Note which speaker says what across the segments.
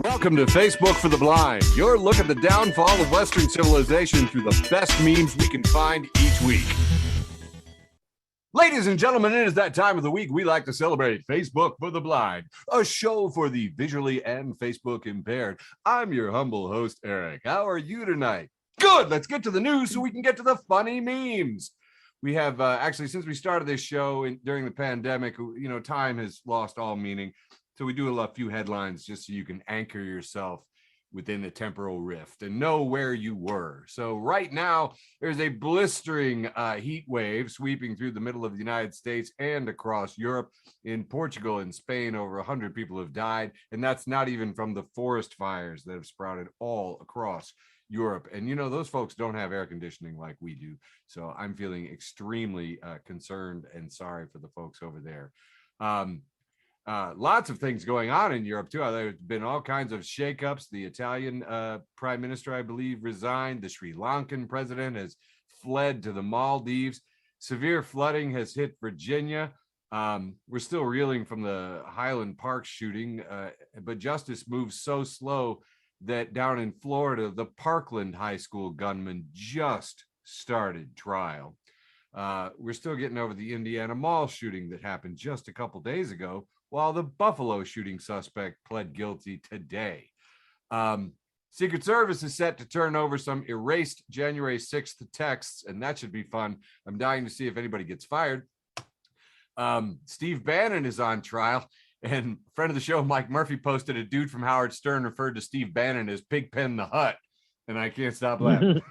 Speaker 1: Welcome to Facebook for the Blind, your look at the downfall of Western civilization through the best memes we can find each week. Ladies and gentlemen, it is that time of the week we like to celebrate Facebook for the Blind, a show for the visually and Facebook impaired. I'm your humble host, Eric. How are you tonight? Good. Let's get to the news so we can get to the funny memes. We have actually, since we started this show during the pandemic, time has lost all meaning. So we do a few headlines just so you can anchor yourself within the temporal rift and know where you were. So right now, there's a blistering heat wave sweeping through the middle of the United States and across Europe. In Portugal and Spain, over 100 people have died. And that's not even from the forest fires that have sprouted all across Europe. And, those folks don't have air conditioning like we do. So I'm feeling extremely concerned and sorry for the folks over there. Lots of things going on in Europe, too. There's been all kinds of shakeups. The Italian prime minister, I believe, resigned. The Sri Lankan president has fled to the Maldives. Severe flooding has hit Virginia. We're still reeling from the Highland Park shooting, but justice moves so slow that down in Florida, the Parkland high school gunman just started trial. We're still getting over the Indiana mall shooting that happened just a couple days ago, while the Buffalo shooting suspect pled guilty today. Secret Service is set to turn over some erased January 6th texts, and that should be fun. I'm dying to see if anybody gets fired. Steve Bannon is on trial, and friend of the show, Mike Murphy, posted a dude from Howard Stern referred to Steve Bannon as Pigpen the Hut, and I can't stop laughing.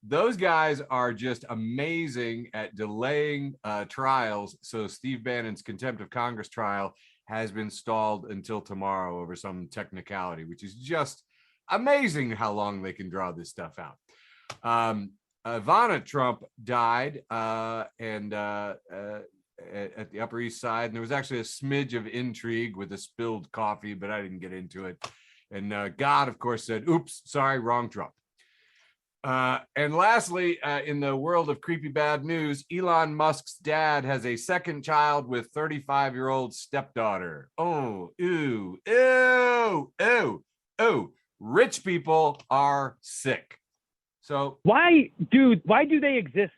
Speaker 1: Those guys are just amazing at delaying trials. So Steve Bannon's contempt of Congress trial has been stalled until tomorrow over some technicality, which is just amazing how long they can draw this stuff out. Ivana Trump died at the Upper East Side, and there was actually a smidge of intrigue with a spilled coffee, but I didn't get into it. And God, of course, said, oops, sorry, wrong Trump. And lastly, in the world of creepy bad news, Elon Musk's dad has a second child with 35-year-old stepdaughter. Oh, ew, ew, ew, ew. Rich people are sick. So
Speaker 2: why do they exist?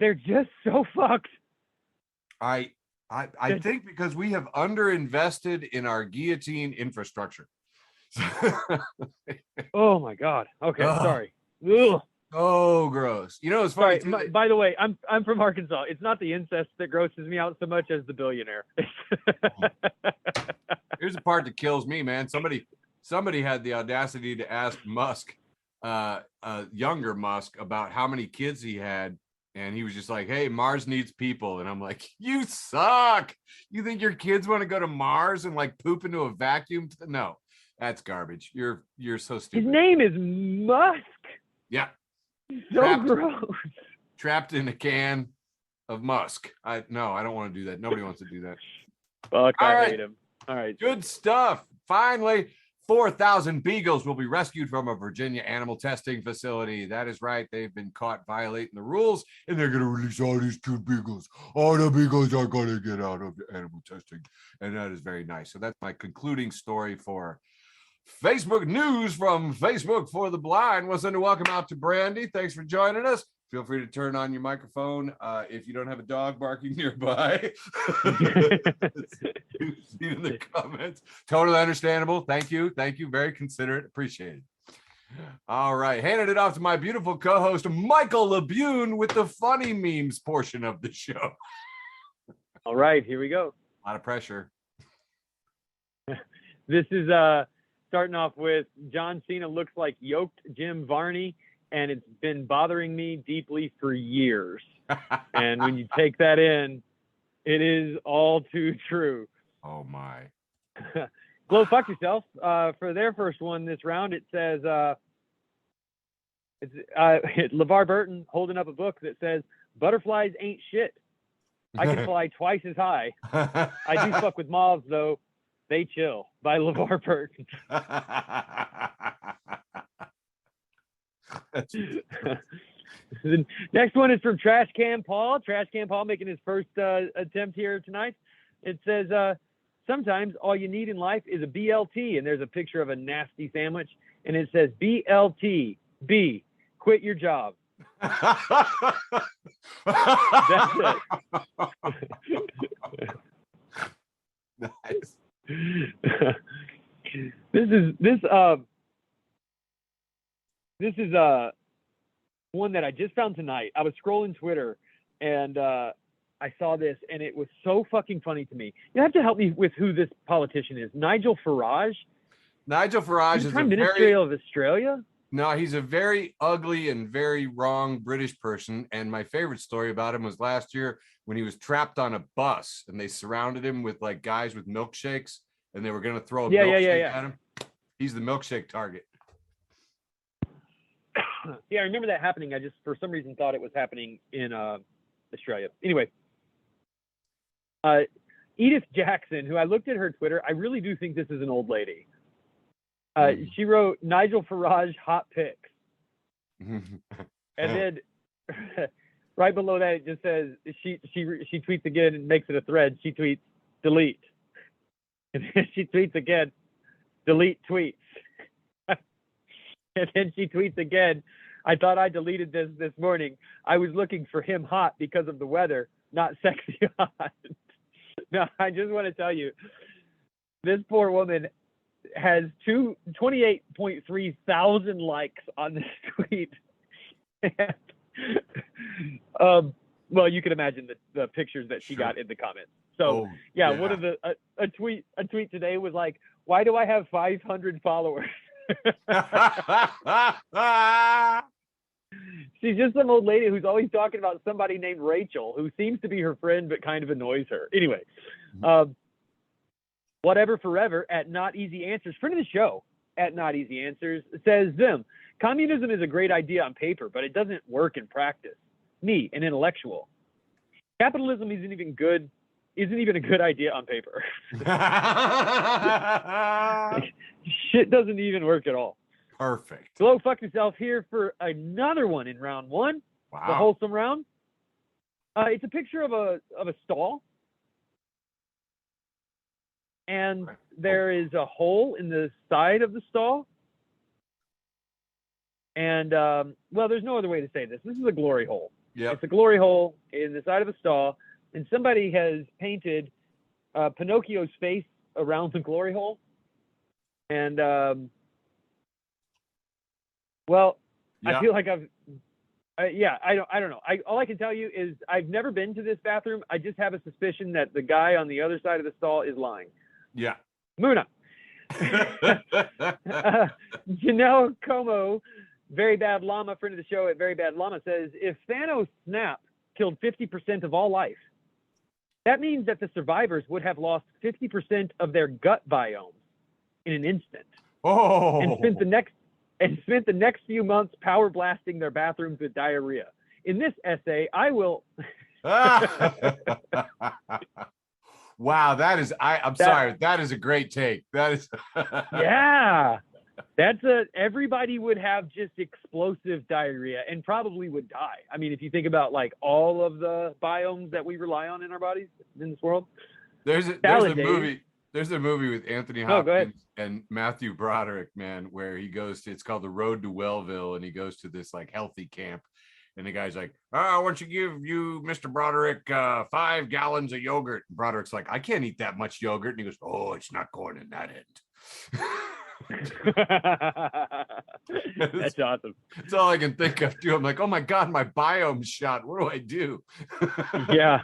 Speaker 2: They're just so fucked.
Speaker 1: I think because we have underinvested in our guillotine infrastructure.
Speaker 2: Oh my God. Okay, sorry. Ugh.
Speaker 1: Oh, gross. It's funny.
Speaker 2: Sorry, by the way, I'm from Arkansas. It's not the incest that grosses me out so much as the billionaire.
Speaker 1: Here's the part that kills me, man. Somebody had the audacity to ask Musk, younger Musk, about how many kids he had. And he was just like, hey, Mars needs people. And I'm like, you suck. You think your kids want to go to Mars and like poop into a vacuum? No, that's garbage. You're so stupid.
Speaker 2: His name is Musk.
Speaker 1: Yeah.
Speaker 2: Gross.
Speaker 1: Trapped in a can of musk. I don't want to do that. Nobody wants to do that.
Speaker 2: Fuck, I hate him. All right.
Speaker 1: Good stuff. Finally, 4,000 beagles will be rescued from a Virginia animal testing facility. That is right. They've been caught violating the rules, and they're going to release all these cute beagles. All the beagles are going to get out of the animal testing, and that is very nice. So that's my concluding story for Facebook news from Facebook for the Blind. We'll send a welcome out to Brandy. Thanks for joining us. Feel free to turn on your microphone if you don't have a dog barking nearby. In the comments. Totally understandable. Thank you. Very considerate. Appreciate it. All right. Handed it off to my beautiful co-host, Michael LeBune, with the funny memes portion of the show.
Speaker 2: All right. Here we go.
Speaker 1: A lot of pressure.
Speaker 2: This is starting off with John Cena looks like yoked Jim Varney, and it's been bothering me deeply for years. And when you take that in, it is all too true.
Speaker 1: Oh my.
Speaker 2: Glow fuck yourself. For their first one this round, it says it's LeVar Burton holding up a book that says butterflies ain't shit. I can fly twice as high. I do fuck with moths though. They chill by LeVar Burton. The next one is from Trash Can Paul. Trash Can Paul making his first attempt here tonight. It says, sometimes all you need in life is a BLT, and there's a picture of a nasty sandwich, and it says BLT, B, quit your job. That's it.
Speaker 1: Nice.
Speaker 2: This is one that I just found tonight. I was scrolling Twitter and I saw this, and it was so fucking funny to me. You have to help me with who this politician is. Nigel Farage.
Speaker 1: Nigel Farage
Speaker 2: He's
Speaker 1: is
Speaker 2: Prime
Speaker 1: a
Speaker 2: Minister
Speaker 1: very
Speaker 2: of Australia.
Speaker 1: no, he's a very ugly and very wrong British person. And my favorite story about him was last year when he was trapped on a bus and they surrounded him with like guys with milkshakes and they were going to throw a milkshake at him. He's the milkshake target.
Speaker 2: Yeah, I remember that happening. I just, for some reason, thought it was happening in Australia. Anyway, Edith Jackson, who I looked at her Twitter, I really do think this is an old lady. She wrote Nigel Farage hot pics. And then right below that, it just says, she tweets again and makes it a thread. She tweets, delete. And then she tweets again, delete tweets. And then she tweets again, I thought I deleted this morning. I was looking for him hot because of the weather, not sexy hot. Now, I just want to tell you, this poor woman has 28.3 thousand likes on this tweet. And, well, you can imagine the pictures that she got in the comments. So one of the a tweet today was like, why do I have 500 followers? She's just some old lady who's always talking about somebody named Rachel, who seems to be her friend but kind of annoys her. Anyway, whatever forever at Not Easy Answers, friend of the show at Not Easy Answers, says communism is a great idea on paper, but it doesn't work in practice. Me, an intellectual. Capitalism isn't even a good idea on paper. Shit doesn't even work at all.
Speaker 1: Perfect.
Speaker 2: Go fuck yourself here for another one in round one. Wow. The wholesome round. It's a picture of a stall. And there is a hole in the side of the stall. And, well, there's no other way to say this. This is a glory hole.
Speaker 1: Yeah.
Speaker 2: It's a glory hole in the side of a stall. And somebody has painted Pinocchio's face around the glory hole. And, well, I feel like I don't know. All I can tell you is I've never been to this bathroom. I just have a suspicion that the guy on the other side of the stall is lying.
Speaker 1: Yeah.
Speaker 2: Muna. Janelle Como, Very Bad Llama, friend of the show at Very Bad Llama, says, if Thanos' snap killed 50% of all life, that means that the survivors would have lost 50% of their gut biome in an instant.
Speaker 1: Oh.
Speaker 2: And spent the next few months power blasting their bathrooms with diarrhea. In this essay, I will.
Speaker 1: Wow, that is. I'm sorry. That is a great take. That is.
Speaker 2: Yeah, everybody would have just explosive diarrhea and probably would die. I mean, if you think about like all of the biomes that we rely on in our bodies in this world. There's a movie.
Speaker 1: There's a movie with Anthony Hopkins and Matthew Broderick, man, where he goes to, it's called The Road to Wellville, and he goes to this like healthy camp, and the guy's like, I want to give you, Mr. Broderick, 5 gallons of yogurt. And Broderick's like, I can't eat that much yogurt. And he goes, oh, it's not going in that end.
Speaker 2: That's awesome.
Speaker 1: That's all I can think of too. I'm like, oh my God, my biome's shot. What do I do?
Speaker 2: Yeah.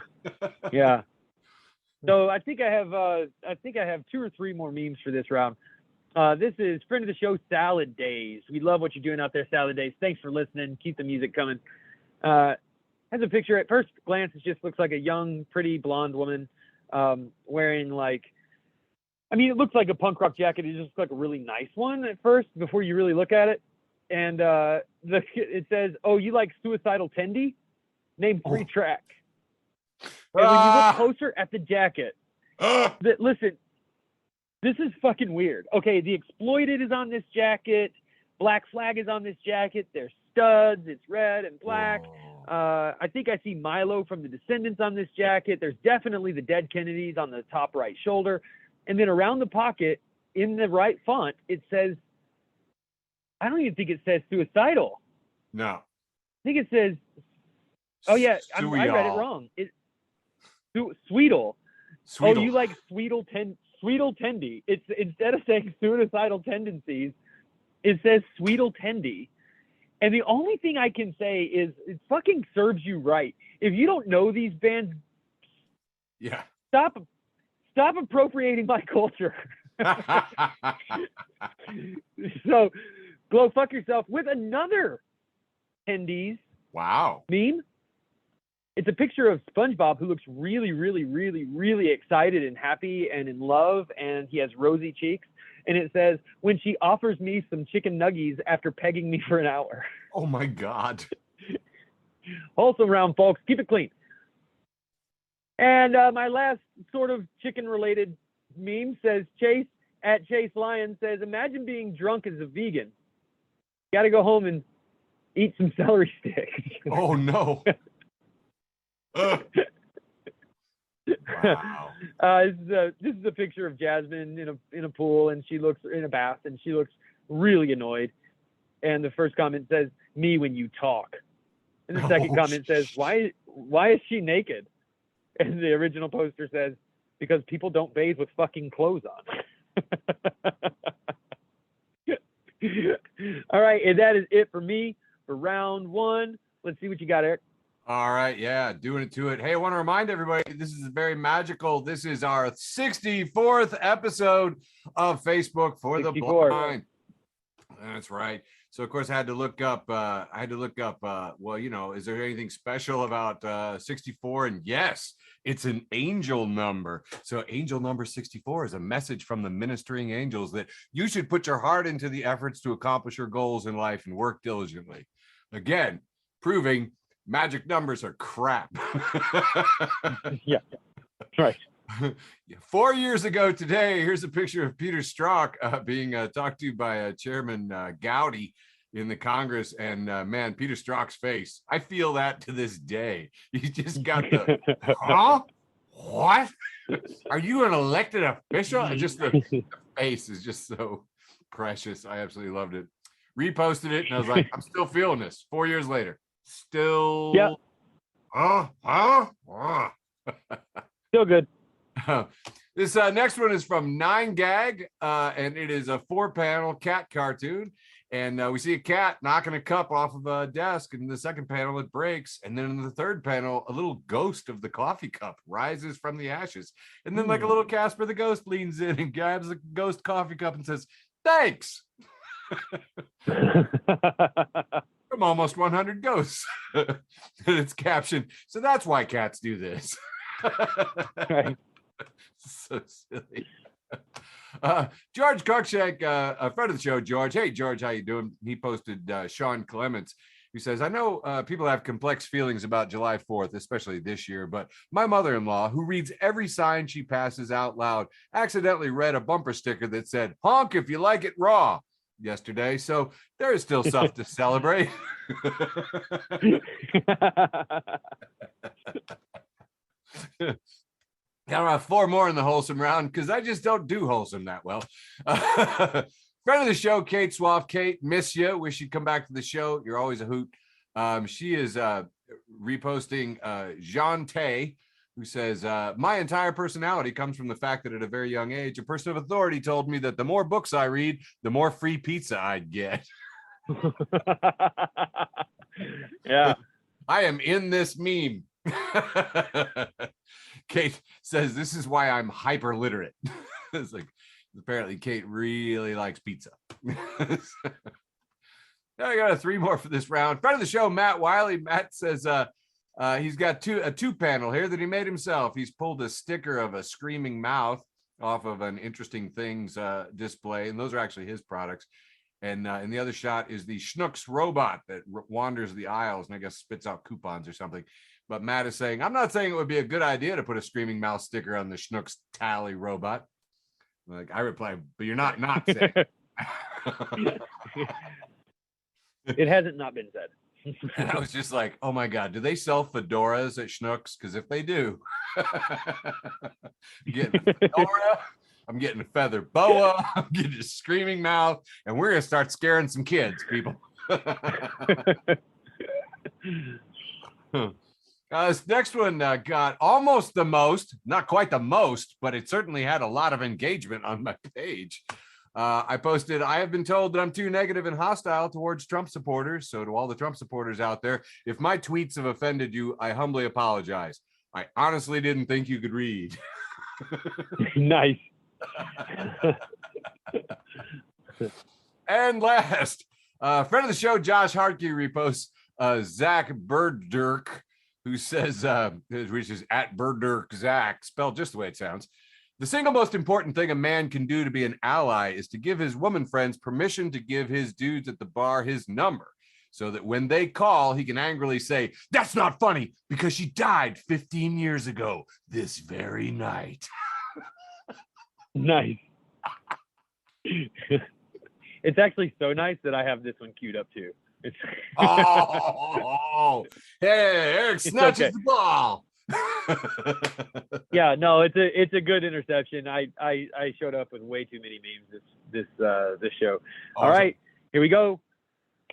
Speaker 2: So I think I have 2 or 3 more memes for this round. This is friend of the show, Salad Days. We love what you're doing out there, Salad Days. Thanks for listening. Keep the music coming. Has a picture at first glance. It just looks like a young, pretty blonde woman wearing like, I mean, it looks like a punk rock jacket. It just looks like a really nice one at first before you really look at it. And it says, oh, you like Suicidal Tendy? Name 3 track. And when you look closer at the jacket, listen, this is fucking weird. Okay, The Exploited is on this jacket. Black Flag is on this jacket. There's studs. It's red and black. I think I see Milo from The Descendants on this jacket. There's definitely the Dead Kennedys on the top right shoulder. And then around the pocket in the right font, it says, I don't even think it says suicidal.
Speaker 1: No.
Speaker 2: I think it says, oh yeah, I read it wrong. Sweetle. Oh, you like Sweetle tendy. It's instead of saying suicidal tendencies, it says Sweetle tendy. And the only thing I can say is it fucking serves you right. If you don't know these bands,
Speaker 1: yeah,
Speaker 2: stop appropriating my culture. So go fuck yourself with another tendies.
Speaker 1: Wow.
Speaker 2: Meme. It's a picture of SpongeBob who looks really, really, really, really excited and happy and in love, and he has rosy cheeks. And it says, when she offers me some chicken nuggies after pegging me for an hour.
Speaker 1: Oh my God.
Speaker 2: Wholesome round, folks. Keep it clean. And my last sort of chicken-related meme says, Chase Lyon says, imagine being drunk as a vegan. Got to go home and eat some celery sticks.
Speaker 1: Oh, no. Wow.
Speaker 2: This is a picture of Jasmine in a pool, and she looks in a bath, and she looks really annoyed. And the first comment says, "Me when you talk," and the second comment says, "Why is she naked?" And the original poster says, "Because people don't bathe with fucking clothes on." All right, and that is it for me for round one. Let's see what you got, Eric.
Speaker 1: All right, yeah, doing it to it. Hey, I want to remind everybody, this is very magical. This is our 64th episode of Facebook for 64. The Blind. That's right. So, of course, I had to look up, well, you know, is there anything special about 64? And yes, it's an angel number. So angel number 64 is a message from the ministering angels that you should put your heart into the efforts to accomplish your goals in life and work diligently. Again, proving magic numbers are crap.
Speaker 2: Yeah, right.
Speaker 1: 4 years ago today, here's a picture of Peter Strzok being talked to by Chairman Gowdy in the Congress. And man, Peter Strzok's face, I feel that to this day. He just got the, huh? What? Are you an elected official? Just the face is just so precious. I absolutely loved it. Reposted it, and I was like, I'm still feeling this 4 years later. Still, yeah.
Speaker 2: Still good.
Speaker 1: This next one is from 9gag, and it is a 4-panel cat cartoon. And we see a cat knocking a cup off of a desk. And in the second panel, it breaks. And then in the third panel, a little ghost of the coffee cup rises from the ashes. And then, like a little Casper the Ghost leans in and grabs the ghost coffee cup and says, "Thanks." From almost 100 ghosts. And it's captioned, "So that's why cats do this."
Speaker 2: Right.
Speaker 1: So silly. George Cruikshank, a friend of the show, George. Hey, George, how you doing? He posted Sean Clements, who says, I know people have complex feelings about July 4th, especially this year, but my mother-in-law, who reads every sign she passes out loud, accidentally read a bumper sticker that said, "Honk if you like it raw," yesterday. So there is still stuff to celebrate. Got around 4 more in the wholesome round because I just don't do wholesome that well. Friend of the show, Kate Swaff. Kate, miss you. Wish you'd come back to the show. You're always a hoot. She is reposting Jean Tay, who says, my entire personality comes from the fact that at a very young age, a person of authority told me that the more books I read, the more free pizza I'd get.
Speaker 2: Yeah.
Speaker 1: I am in this meme. Kate says, this is why I'm hyper literate. It's like, apparently Kate really likes pizza. Now I got 3 more for this round. Friend of the show, Matt Wiley. Matt says he's got a 2-panel here that he made himself. He's pulled a sticker of a screaming mouth off of an Interesting Things display, and those are actually his products. And in the other shot is the Schnucks robot that wanders the aisles and I guess spits out coupons or something. But Matt is saying, I'm not saying it would be a good idea to put a screaming mouth sticker on the Schnucks tally robot. Like I reply, but you're not saying.
Speaker 2: It hasn't not been said.
Speaker 1: And I was just like, oh my God, do they sell fedoras at Schnucks? Because if they do, get a fedora I'm getting a feather boa. I'm getting a screaming mouth, and we're gonna start scaring some kids, people. This next one got almost the most, not quite the most, but it certainly had a lot of engagement on my page. I posted, I have been told that I'm too negative and hostile towards Trump supporters. So to all the Trump supporters out there, if my tweets have offended you, I humbly apologize. I honestly didn't think you could read.
Speaker 2: Nice.
Speaker 1: And last, friend of the show, Josh Hartke, reposts Zach Birddirk, who says, which is at Birddirk Zach, spelled just the way it sounds. The single most important thing a man can do to be an ally is to give his woman friends permission to give his dudes at the bar his number, so that when they call, he can angrily say, "That's not funny because she died 15 years ago this very night."
Speaker 2: Nice. It's actually so nice that I have this one queued up too. It's
Speaker 1: hey, Eric snatches the ball.
Speaker 2: Yeah, no, it's a good interception. I showed up with way too many memes this show. Awesome. All right, here we go.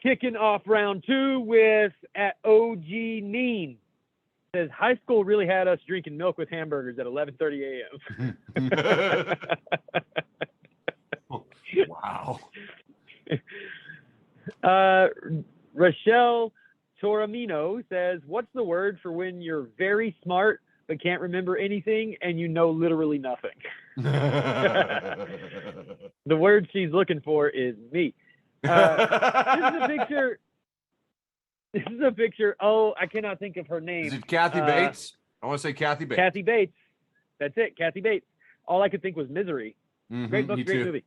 Speaker 2: Kicking off round 2 with at OG Neen. Says high school really had us drinking milk with hamburgers at 11:30 a.m.
Speaker 1: Wow.
Speaker 2: Rochelle Toramino says, what's the word for when you're very smart but can't remember anything and you know literally nothing? The word she's looking for is me. This is a picture. Oh, I cannot think of her name.
Speaker 1: Is it Kathy Bates? I want to say Kathy Bates.
Speaker 2: Kathy Bates. That's it. Kathy Bates. All I could think was Misery. Great book, great movie.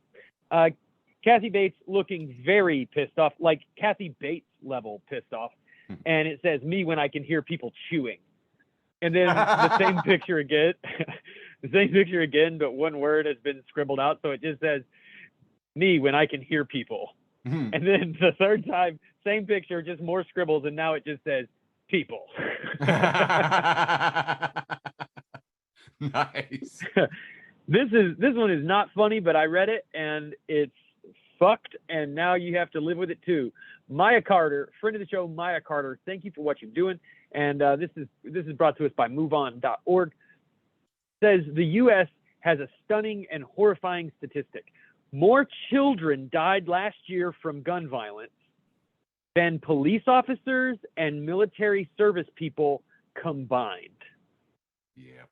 Speaker 2: Kathy Bates looking very pissed off, like Kathy Bates level pissed off. And it says, me when I can hear people chewing. And then the same picture again, but one word has been scribbled out. So it just says, me when I can hear people. And then the third time, same picture, just more scribbles. And now it just says people.
Speaker 1: Nice.
Speaker 2: This one is not funny, but I read it and it's fucked. And now you have to live with it too. Maya Carter, friend of the show, Maya Carter, thank you for what you're doing. And this is brought to us by MoveOn.org. Says the U.S. has a stunning and horrifying statistic. More children died last year from gun violence than police officers and military service people combined.
Speaker 1: Yeah.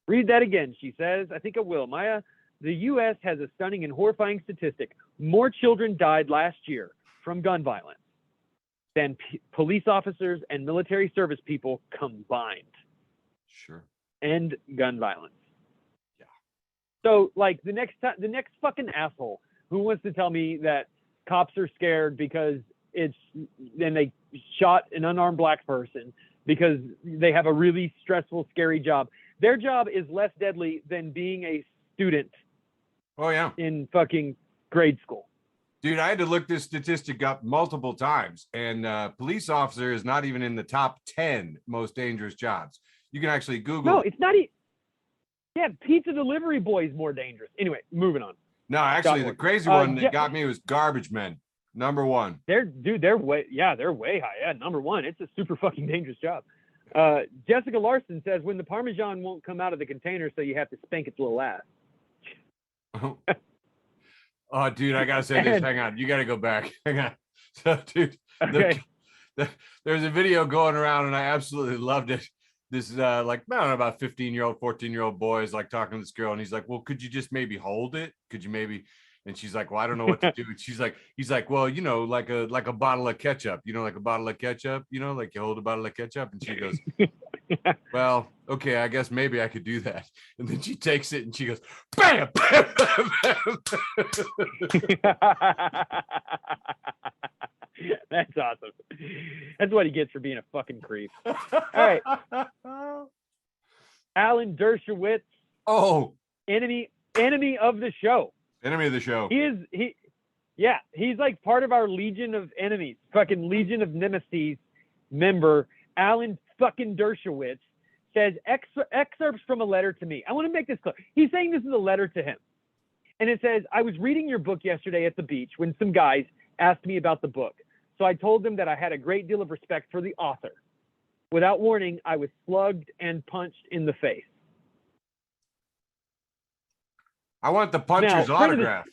Speaker 2: Read that again, she says. I think I will. Maya, the U.S. has a stunning and horrifying statistic. More children died last year from gun violence than police officers and military service people combined.
Speaker 1: Sure.
Speaker 2: And gun violence.
Speaker 1: Yeah.
Speaker 2: So, like, the next fucking asshole who wants to tell me that cops are scared because they shot an unarmed black person because they have a really stressful, scary job. Their job is less deadly than being a student.
Speaker 1: Oh, yeah.
Speaker 2: In fucking grade school.
Speaker 1: Dude, I had to look this statistic up multiple times, and police officer is not even in the top 10 most dangerous jobs. You can actually Google.
Speaker 2: No, it's not. Yeah, pizza delivery boy is more dangerous. Anyway, moving on.
Speaker 1: No, actually, the crazy one that got me was garbage men. Number 1.
Speaker 2: They're way high. Yeah, number 1. It's a super fucking dangerous job. Jessica Larson says, when the Parmesan won't come out of the container, so you have to spank its little ass.
Speaker 1: Oh, dude, I gotta say this. Hang on, you gotta go back. Hang on. So, dude,
Speaker 2: okay.
Speaker 1: There's a video going around, and I absolutely loved it. This is like, I don't know, about 15-year-old, 14-year-old boy is like talking to this girl, and he's like, well, could you just maybe hold it? Could you maybe? And she's like, well, I don't know what to do. And he's like, well, you know, like a bottle of ketchup, you know, like a bottle of ketchup, you know, like you hold a bottle of ketchup. And she goes, well, okay, I guess maybe I could do that. And then she takes it and she goes, bam, bam, bam, bam.
Speaker 2: That's awesome. That's what he gets for being a fucking creep. All right. Alan Dershowitz.
Speaker 1: Oh,
Speaker 2: enemy of the show.
Speaker 1: Enemy of the show.
Speaker 2: He's like part of our Legion of Enemies, fucking Legion of Nemesis member. Alan fucking Dershowitz says excerpts from a letter to me. I want to make this clear. He's saying this is a letter to him. And it says, I was reading your book yesterday at the beach when some guys asked me about the book. So I told them that I had a great deal of respect for the author. Without warning, I was slugged and punched in the face.
Speaker 1: I want the puncher's autograph.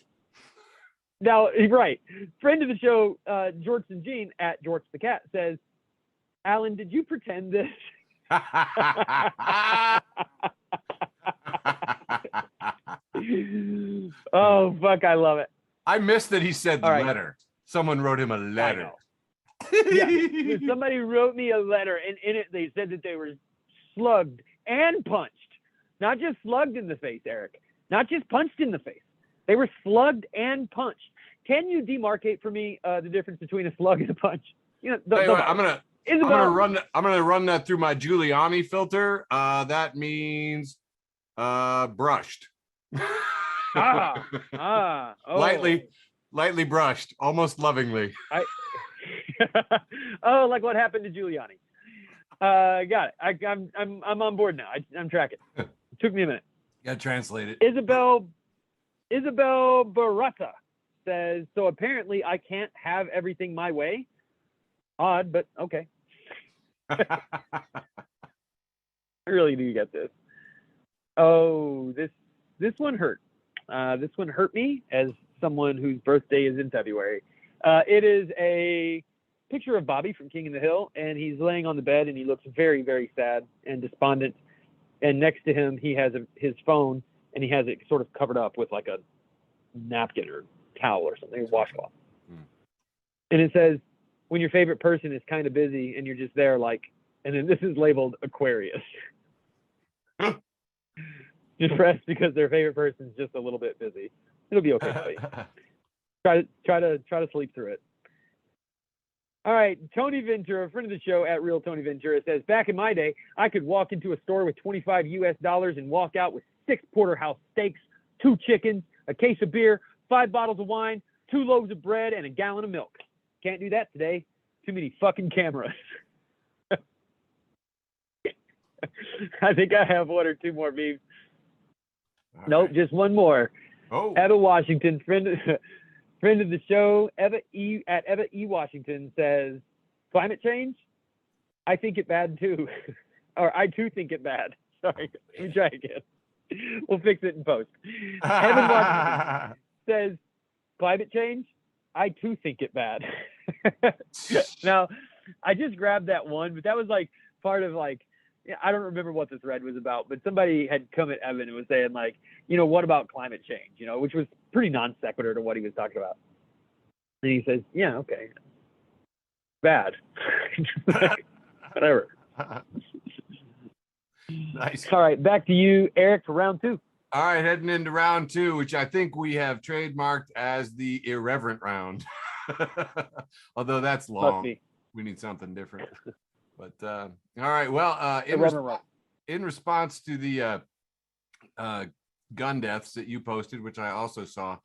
Speaker 2: Now, right. Friend of the show, George and Jean at George the Cat says, Alan, did you pretend this? Oh, fuck, I love it.
Speaker 1: I missed that he said letter. Someone wrote him a letter.
Speaker 2: Yeah, somebody wrote me a letter, and in it they said that they were slugged and punched. Not just slugged in the face, Eric. Not just punched in the face. They were slugged and punched. Can you demarcate for me the difference between a slug and a punch? You know,
Speaker 1: I'm gonna run that through my Giuliani filter. That means brushed.
Speaker 2: Oh.
Speaker 1: Lightly brushed, almost lovingly.
Speaker 2: Oh, like what happened to Giuliani. Got it. I'm on board now. I'm tracking. It took me a minute.
Speaker 1: Gotta translate it.
Speaker 2: Isabel Barata says, so apparently I can't have everything my way. Odd, but okay. I really do get this. Oh, this one hurt. This one hurt me as someone whose birthday is in February. It is a picture of Bobby from King of the Hill, and he's laying on the bed, and he looks very, very sad and despondent. And next to him, he has his phone, and he has it sort of covered up with like a napkin or towel or something, a washcloth. And it says, when your favorite person is kind of busy and you're just there like, and then this is labeled Aquarius. Depressed because their favorite person is just a little bit busy. It'll be okay, buddy. Try to sleep through it. All right, Tony Ventura, friend of the show at Real Tony Ventura, says, back in my day, I could walk into a store with $25 US and walk out with 6 porterhouse steaks, 2 chickens, a case of beer, 5 bottles of wine, 2 loaves of bread, and a gallon of milk. Can't do that today. Too many fucking cameras. I think I have 1 or 2 more memes. Nope, right. Just one more.
Speaker 1: Oh.
Speaker 2: Eva Washington, friend of the show, Eva E Washington says, climate change? I think it bad too. Or I too think it bad. Sorry, let me try again. We'll fix it in post. Evan Washington says, climate change? I too think it bad. Now, I just grabbed that one, but that was like part of like, I don't remember what the thread was about, but somebody had come at Evan and was saying like, you know, what about climate change? You know, which was pretty non sequitur to what he was talking about. And he says, yeah, okay. Bad. Whatever.
Speaker 1: Nice.
Speaker 2: All right, back to you, Eric, for round 2.
Speaker 1: All right, heading into round 2, which I think we have trademarked as the irreverent round. Although that's long. We need something different. But all right, well, in response to the gun deaths that you posted, which I also saw,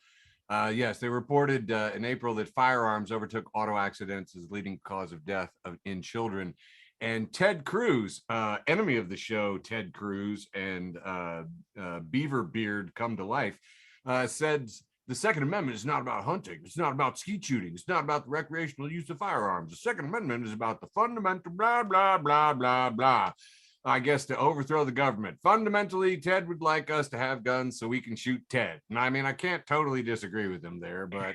Speaker 1: yes, they reported in April that firearms overtook auto accidents as leading cause of death in children. And Ted Cruz, enemy of the show, Ted Cruz and Beaver Beard come to life, said the Second Amendment is not about hunting. It's not about skeet shooting. It's not about the recreational use of firearms. The Second Amendment is about the fundamental blah, blah, blah, blah, blah. I guess to overthrow the government. Fundamentally, Ted would like us to have guns so we can shoot Ted. And I mean, I can't totally disagree with him there, but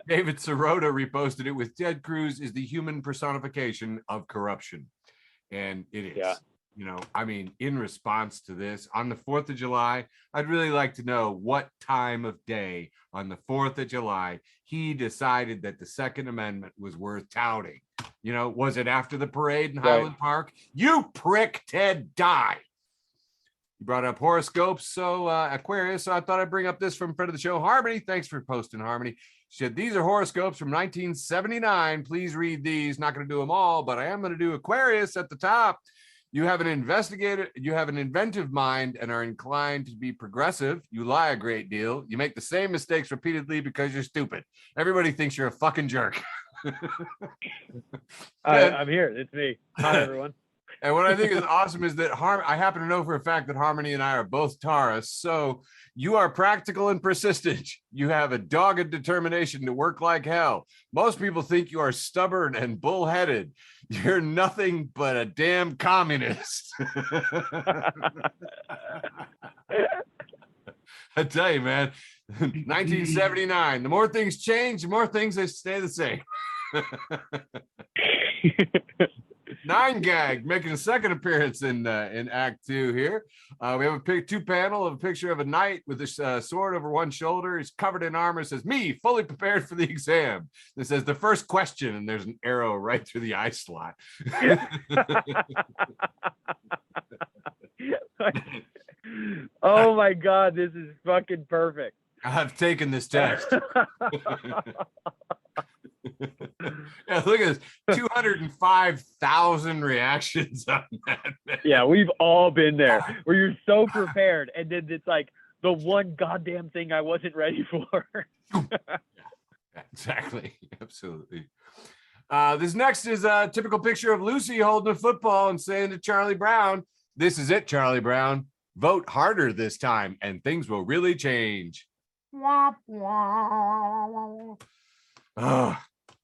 Speaker 1: David Sirota reposted it with Ted Cruz is the human personification of corruption. And it is. Yeah. You know, I mean, in response to this, on the 4th of July, I'd really like to know what time of day on the 4th of July he decided that the Second Amendment was worth touting. You know, was it after the parade in Highland Park? You prick, Ted, die. You brought up horoscopes, so Aquarius, so I thought I'd bring up this from friend of the show, Harmony. Thanks for posting, Harmony. She said, these are horoscopes from 1979. Please read these. Not going to do them all, but I am going to do Aquarius at the top. You have an inventive mind and are inclined to be progressive. You lie a great deal. You make the same mistakes repeatedly because you're stupid. Everybody thinks you're a fucking jerk.
Speaker 2: I'm here. It's me. Hi, everyone.
Speaker 1: And what I think is awesome is that I happen to know for a fact that Harmony and I are both Taurus. So you are practical and persistent. You have a dogged determination to work like hell. Most people think you are stubborn and bullheaded. You're nothing but a damn communist. I tell you, man, 1979, the more things change, the more things they stay the same. 9gag making a second appearance in Act 2 here. We have a two panel of a picture of a knight with a sword over one shoulder. He's covered in armor. It says, "Me, fully prepared for the exam." It says, "The first question," and there's an arrow right through the eye slot.
Speaker 2: Oh my God, this is fucking perfect.
Speaker 1: I've taken this test. Yeah, look at this, 205,000 reactions on that, man.
Speaker 2: Yeah, we've all been there where you're so prepared and then it's like the one goddamn thing I wasn't ready for.
Speaker 1: Exactly. Absolutely. This next is a typical picture of Lucy holding a football and saying to Charlie Brown, "This is it, Charlie Brown. Vote harder this time and things will really change." Oh,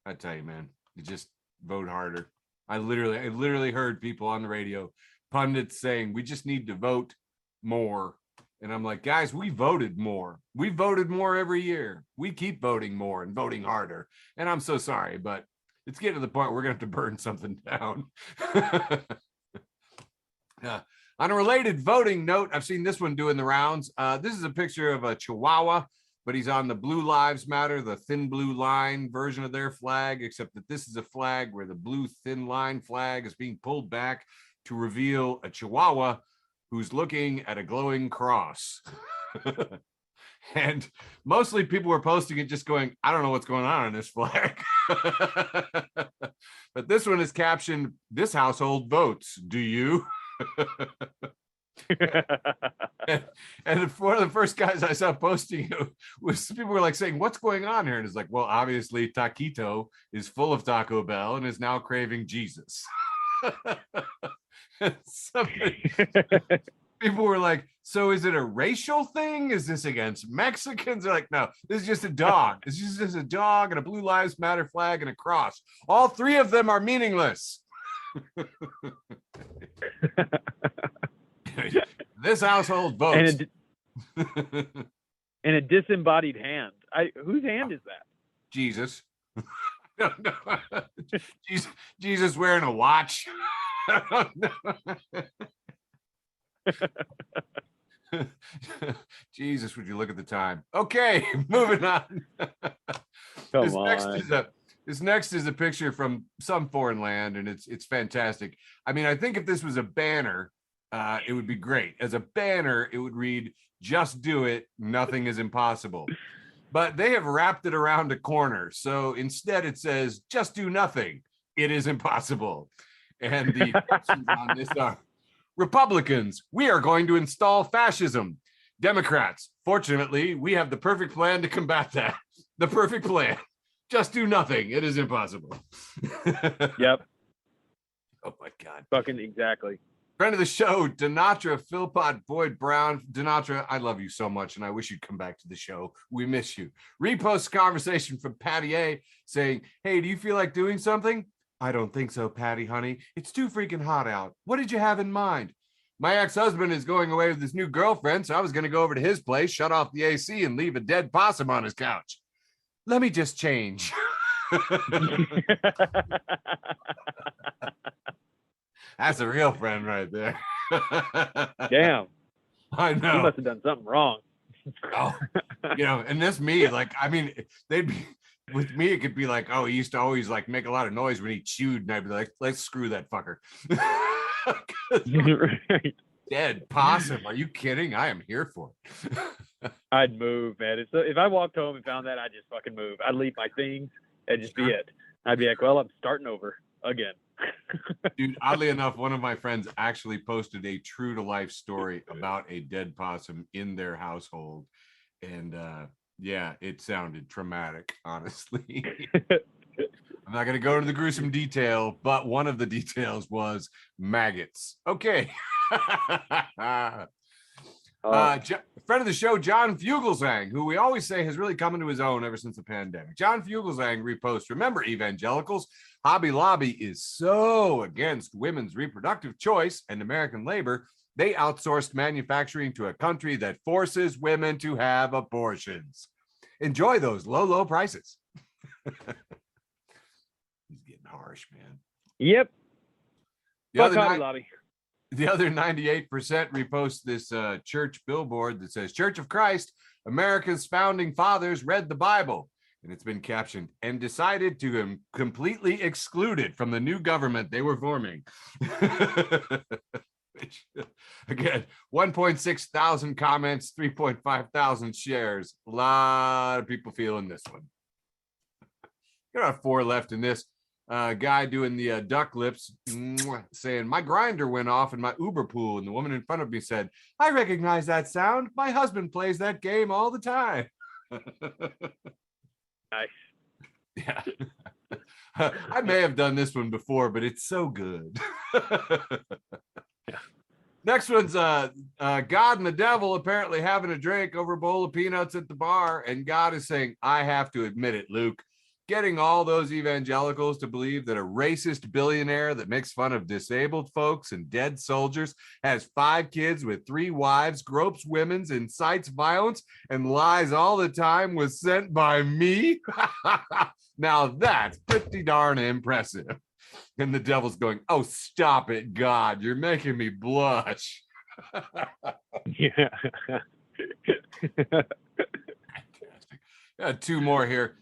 Speaker 1: I tell you, man, you just vote harder. I literally heard people on the radio, pundits saying, "We just need to vote more." And I'm like, guys, we voted more. We voted more every year. We keep voting more and voting harder. And I'm so sorry, but it's getting to the point we're going to have to burn something down. On a related voting note, I've seen this one doing the rounds. This is a picture of a Chihuahua, but he's on the Blue Lives Matter, the thin blue line version of their flag, except that this is a flag where the blue thin line flag is being pulled back to reveal a Chihuahua who's looking at a glowing cross. And mostly people were posting it just going, "I don't know what's going on this flag." But this one is captioned, "This household votes. Do you?" And one of the first guys I saw posting it was people were like saying, "What's going on here?" And it's like, well, obviously Taquito is full of Taco Bell and is now craving Jesus. People were like, "So is it a racial thing? Is this against Mexicans?" They're like, "No, this is just a dog. This is just a dog and a Blue Lives Matter flag and a cross. All three of them are meaningless." This household votes.
Speaker 2: And a disembodied hand. Whose hand is that?
Speaker 1: Jesus. No. Jesus wearing a watch. Jesus, would you look at the time? Okay, moving on. This next is a picture from some foreign land, and it's fantastic. I mean, I think if this was a banner, it would be great. As a banner, it would read, "Just do it. Nothing is impossible." But they have wrapped it around a corner. So instead it says, "Just do nothing. It is impossible." And the questions on this are, "Republicans, we are going to install fascism. Democrats, fortunately, we have the perfect plan to combat that. The perfect plan. Just do nothing. It is impossible."
Speaker 2: Yep.
Speaker 1: Oh my God.
Speaker 2: Fucking exactly.
Speaker 1: Friend of the show, Dinatra Philpott Boyd Brown. Dinatra, I love you so much, and I wish you'd come back to the show. We miss you. Repost conversation from Patty A saying, "Hey, do you feel like doing something?" "I don't think so, Patty, honey. It's too freaking hot out. What did you have in mind?" "My ex-husband is going away with his new girlfriend, so I was going to go over to his place, shut off the AC, and leave a dead possum on his couch. Let me just change." That's a real friend right there.
Speaker 2: Damn.
Speaker 1: I know.
Speaker 2: You must have done something wrong.
Speaker 1: Oh, and this me, like, I mean, they'd be, with me, it could be like, "Oh, he used to always like make a lot of noise when he chewed," and I'd be like, "Let's screw that fucker."
Speaker 2: Right.
Speaker 1: Dead possum. Are you kidding? I am here for it.
Speaker 2: I'd move, man. If I walked home and found that, I'd just fucking move. I'd leave my things. That'd just be it. I'd be like, well, I'm starting over again.
Speaker 1: Dude, oddly enough, one of my friends actually posted a true to life story about a dead possum in their household. And yeah, it sounded traumatic, honestly. I'm not going to go into the gruesome detail, but one of the details was maggots. Okay. Friend of the show, John Fugelsang, who we always say has really come into his own ever since the pandemic. John Fugelsang reposts, remember, evangelicals, Hobby Lobby is so against women's reproductive choice and American labor, they outsourced manufacturing to a country that forces women to have abortions. Enjoy those low, low prices. He's getting harsh, man.
Speaker 2: Yep. Fuck Hobby Lobby.
Speaker 1: The other 98% repost this church billboard that says, Church of Christ, America's founding fathers read the Bible. And it's been captioned, and decided to completely exclude it from the new government they were forming. Which, again, 1.6 thousand comments, 3.5 thousand shares. A lot of people feeling this one. You have 4 left in this. Guy doing the duck lips, saying, my grinder went off in my Uber pool, and the woman in front of me said, I recognize that sound. My husband plays that game all the time.
Speaker 2: Nice.
Speaker 1: Yeah. I may have done this one before, but it's so good. Next one's God and the devil apparently having a drink over a bowl of peanuts at the bar, and God is saying, I have to admit it, Luke. Getting all those evangelicals to believe that a racist billionaire that makes fun of disabled folks and dead soldiers, has 5 kids with 3 wives, gropes women, incites violence, and lies all the time was sent by me? Now that's pretty darn impressive. And the devil's going, oh, stop it, God. You're making me blush.
Speaker 2: Yeah.
Speaker 1: Fantastic. 2 more here.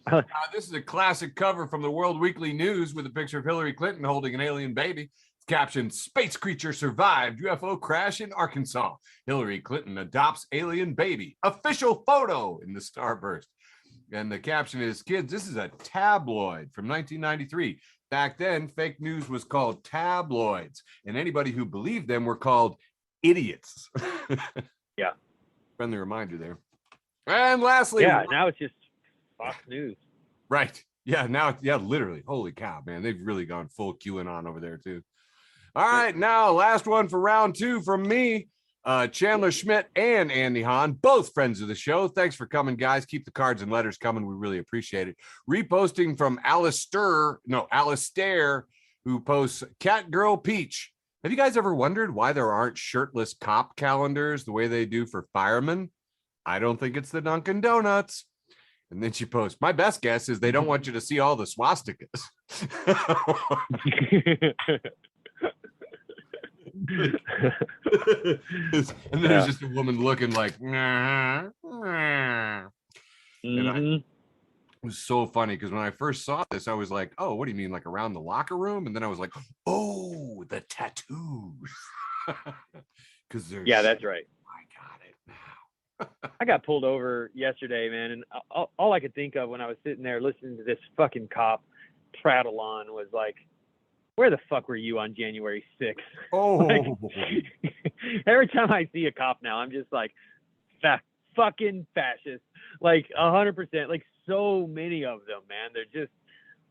Speaker 1: This is a classic cover from the World Weekly News with a picture of Hillary Clinton holding an alien baby. It's captioned, Space creature survived UFO crash in Arkansas. Hillary Clinton adopts alien baby. Official photo in the starburst. And the caption is, kids, this is a tabloid from 1993. Back then, fake news was called tabloids, and anybody who believed them were called idiots.
Speaker 2: Yeah.
Speaker 1: Friendly reminder there. And lastly,
Speaker 2: yeah, now it's just Fox News.
Speaker 1: Right. Yeah, now, yeah, literally. Holy cow, man. They've really gone full QAnon over there, too. All right, now, last one for round 2 from me. Chandler Schmidt and Andy Hahn, both friends of the show. Thanks for coming, guys. Keep the cards and letters coming. We really appreciate it. Reposting from Alistair, who posts Cat Girl Peach. Have you guys ever wondered why there aren't shirtless cop calendars the way they do for firemen? I don't think it's the Dunkin' Donuts. And then she posts, my best guess is they don't want you to see all the swastikas. And then there's just a woman looking like, nah. And it was so funny because when I first saw this, I was like, oh, what do you mean, like around the locker room? And then I was like, oh, the tattoos. Because there's,
Speaker 2: yeah, that's right.
Speaker 1: I got it now.
Speaker 2: I got pulled over yesterday, man, and all I could think of when I was sitting there listening to this fucking cop prattle on was like, where the fuck were you on January 6th?
Speaker 1: Oh,
Speaker 2: like, every time I see a cop now, I'm just like, fucking fascist, like 100%, like so many of them, man. They're just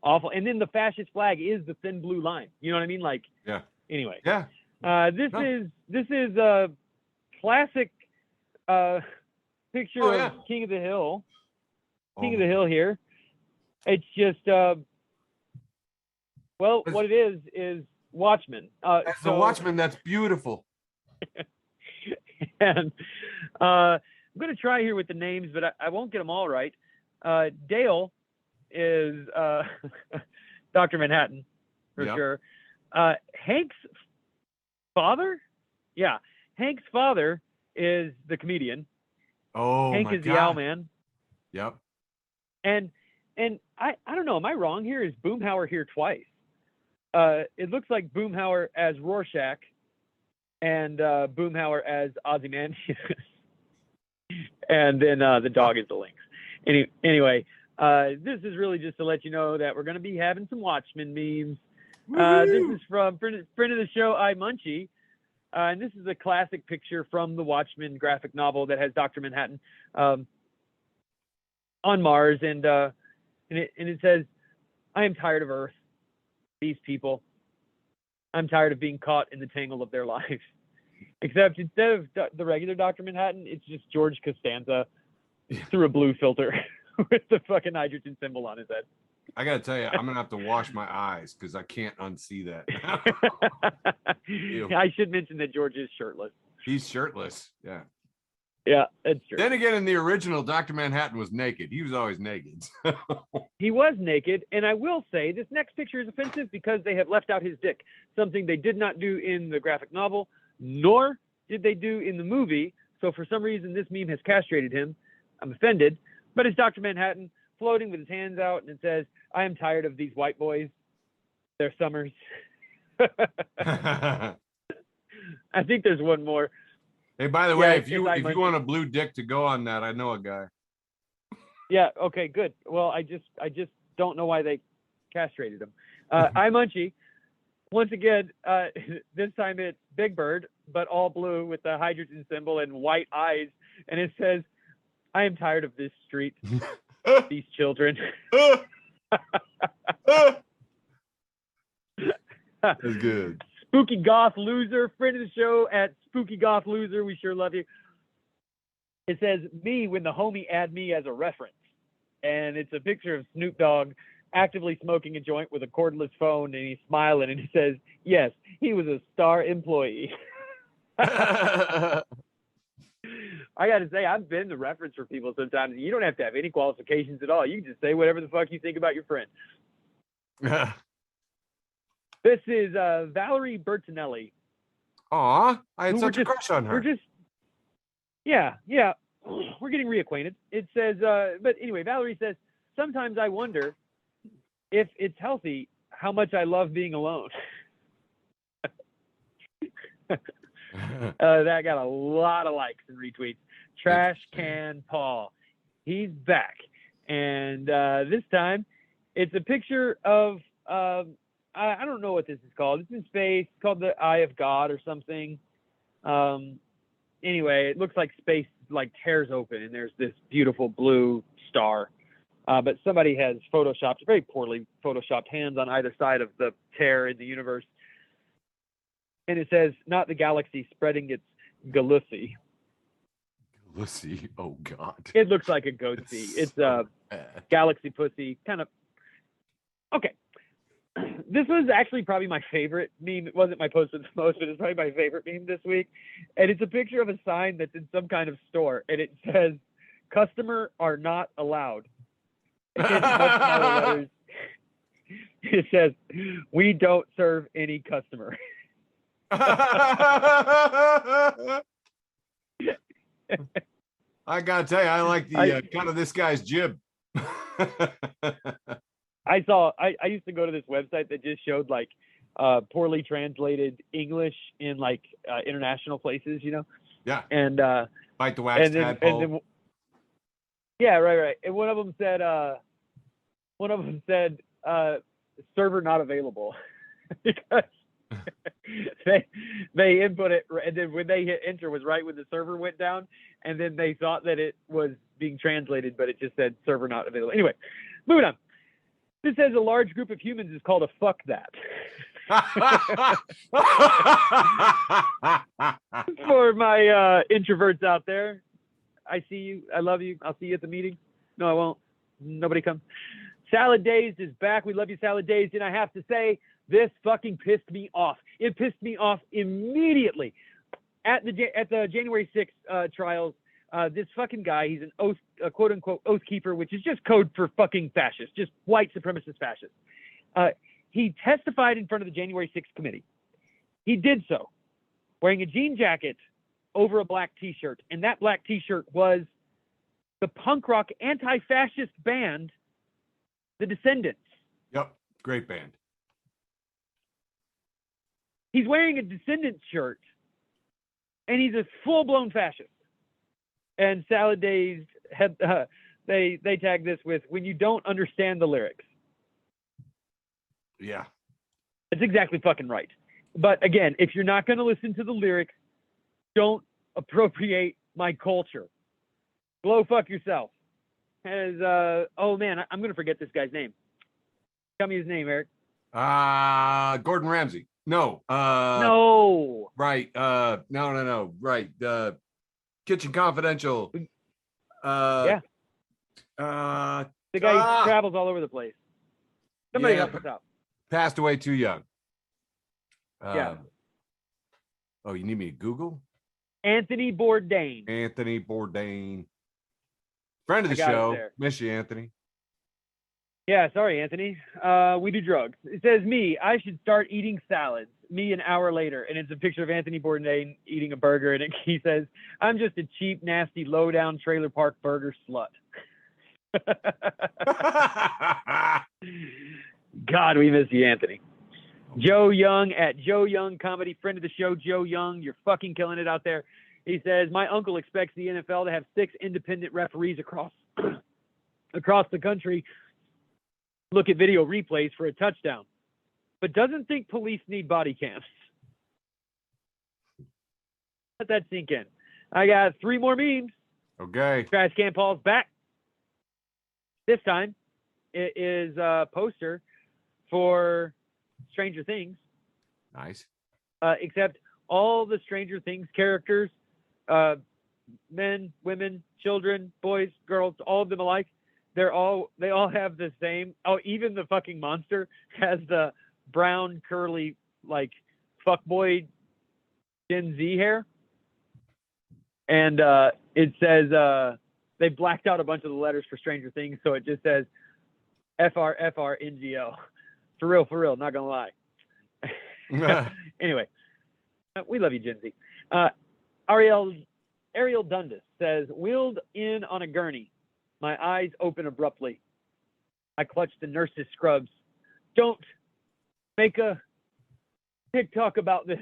Speaker 2: awful. And then the fascist flag is the thin blue line. You know what I mean? Like,
Speaker 1: yeah.
Speaker 2: Anyway,
Speaker 1: yeah.
Speaker 2: This is a classic picture of King of the Hill. King of the Hill here. It's just well, what it is Watchmen.
Speaker 1: That's the Watchmen. That's beautiful.
Speaker 2: And I'm going to try here with the names, but I won't get them all right. Dale is Dr. Manhattan, for sure. Hank's father? Yeah. Hank's father is the comedian.
Speaker 1: Oh,
Speaker 2: Hank is the Owlman.
Speaker 1: Yep.
Speaker 2: And I don't know, am I wrong here? Is Boomhauer here twice? It looks like Boomhauer as Rorschach and Boomhauer as Ozymandias. And then the dog is the Lynx. Anyway, this is really just to let you know that we're going to be having some Watchmen memes. This is from friend of the show, I Munchie. And this is a classic picture from the Watchmen graphic novel that has Dr. Manhattan on Mars. And it says, I am tired of Earth, these people. I'm tired of being caught in the tangle of their lives. Except instead of the regular Dr. Manhattan, it's just George Costanza through a blue filter with the fucking hydrogen symbol on his head.
Speaker 1: I gotta tell you, I'm gonna have to wash my eyes because I can't unsee that.
Speaker 2: I should mention that George is shirtless.
Speaker 1: He's shirtless. Yeah.
Speaker 2: Yeah, that's true.
Speaker 1: Then again, in the original, Dr. Manhattan was naked. He was always naked.
Speaker 2: He was naked, and I will say this next picture is offensive because they have left out his dick, something they did not do in the graphic novel, nor did they do in the movie. So for some reason, this meme has castrated him. I'm offended. But it's Dr. Manhattan floating with his hands out, and it says, I am tired of these white boys. Their summers. I think there's one more.
Speaker 1: Hey, by the way, if you want a blue dick to go on that, I know a guy.
Speaker 2: Yeah. Okay. Good. Well, I just don't know why they castrated him. I Munchie. Once again, this time it's Big Bird, but all blue with the hydrogen symbol and white eyes, and it says, "I am tired of this street, these children."
Speaker 1: That's good.
Speaker 2: Spooky Goth Loser, friend of the show at Spooky Goth Loser. We sure love you. It says, me when the homie add me as a reference. And it's a picture of Snoop Dogg actively smoking a joint with a cordless phone, and he's smiling, and he says, yes, he was a star employee. I got to say, I've been the reference for people sometimes. You don't have to have any qualifications at all. You can just say whatever the fuck you think about your friend. This is Valerie Bertinelli.
Speaker 1: Aw, I had such a crush on her.
Speaker 2: Yeah, we're getting reacquainted. It says, but anyway, Valerie says, sometimes I wonder if it's healthy how much I love being alone. That got a lot of likes and retweets. Trash Can Paul. He's back. And this time, it's a picture of... I don't know what this is called. It's in space. It's called the Eye of God or something. Anyway, it looks like space like tears open, and there's this beautiful blue star. But somebody has photoshopped, very poorly photoshopped hands on either side of the tear in the universe. And it says, not the galaxy spreading its galaxy.
Speaker 1: Galaxy? Oh, God.
Speaker 2: It looks like a goatsy. It's a galaxy pussy. Kind of. Okay. This was actually probably my favorite meme. It wasn't my post with the most, but it's probably my favorite meme this week. And it's a picture of a sign that's in some kind of store, and it says, "Customer are not allowed." In much smaller letters, it says, "We don't serve any customer."
Speaker 1: I gotta tell you, I like the kind of this guy's jib.
Speaker 2: I used to go to this website that just showed like poorly translated English in like international places, you know?
Speaker 1: Yeah.
Speaker 2: And
Speaker 1: Bite the wax tadpole.
Speaker 2: Yeah, right. And one of them said server not available because they input it, and then when they hit enter was right when the server went down, and then they thought that it was being translated, but it just said server not available. Anyway, moving on. This says a large group of humans is called a fuck that. For my introverts out there, I see you. I love you. I'll see you at the meeting. No, I won't. Nobody come. Salad Dazed is back. We love you, Salad Dazed. And I have to say, this fucking pissed me off. It pissed me off immediately. At the January 6th trials, this fucking guy, he's an oath, quote unquote oath keeper, which is just code for fucking fascist, just white supremacist fascist. He testified in front of the January 6th committee. He did so wearing a jean jacket over a black t-shirt, and that black t-shirt was the punk rock anti-fascist band, The Descendants.
Speaker 1: Yep, great band.
Speaker 2: He's wearing a Descendants shirt, and he's a full-blown fascist. And Salad Dazed had they tag this with, when you don't understand the lyrics.
Speaker 1: Yeah,
Speaker 2: it's exactly fucking right. But again, if you're not going to listen to the lyrics, don't appropriate my culture. Blow fuck yourself. As oh man, I'm going to forget this guy's name. Tell me his name, Eric.
Speaker 1: Gordon Ramsay. No.
Speaker 2: No.
Speaker 1: Right. No. Right. Kitchen Confidential.
Speaker 2: Yeah. The guy who travels all over the place. Somebody help us out.
Speaker 1: Passed away too young.
Speaker 2: Yeah.
Speaker 1: Oh, you need me to Google?
Speaker 2: Anthony Bourdain.
Speaker 1: Anthony Bourdain. Friend of the show. Miss you, Anthony.
Speaker 2: Yeah, sorry, Anthony. We do drugs. It says me, I should start eating salads. Me an hour later. And it's a picture of Anthony Bourdain eating a burger. And he says, I'm just a cheap, nasty, low-down trailer park burger slut. God, we miss you, Anthony. Joe Young at Joe Young Comedy, friend of the show, Joe Young. You're fucking killing it out there. He says, my uncle expects the NFL to have 6 independent referees across the country look at video replays for a touchdown, but doesn't think police need body cams. Let that sink in. I got 3 more memes.
Speaker 1: Okay.
Speaker 2: Trash Can Paul's back. This time, it is a poster for Stranger Things.
Speaker 1: Nice.
Speaker 2: Except all the Stranger Things characters, men, women, children, boys, girls, all of them alike, they all have the same. Oh, even the fucking monster has the brown curly like fuckboy Gen Z hair, and it says they blacked out a bunch of the letters for Stranger Things, so it just says FRFRNGO. For real, not gonna lie. Anyway, we love you, Gen Z. Ariel Dundas says, wheeled in on a gurney. My eyes open abruptly. I clutch the nurse's scrubs. Don't make a TikTok about this.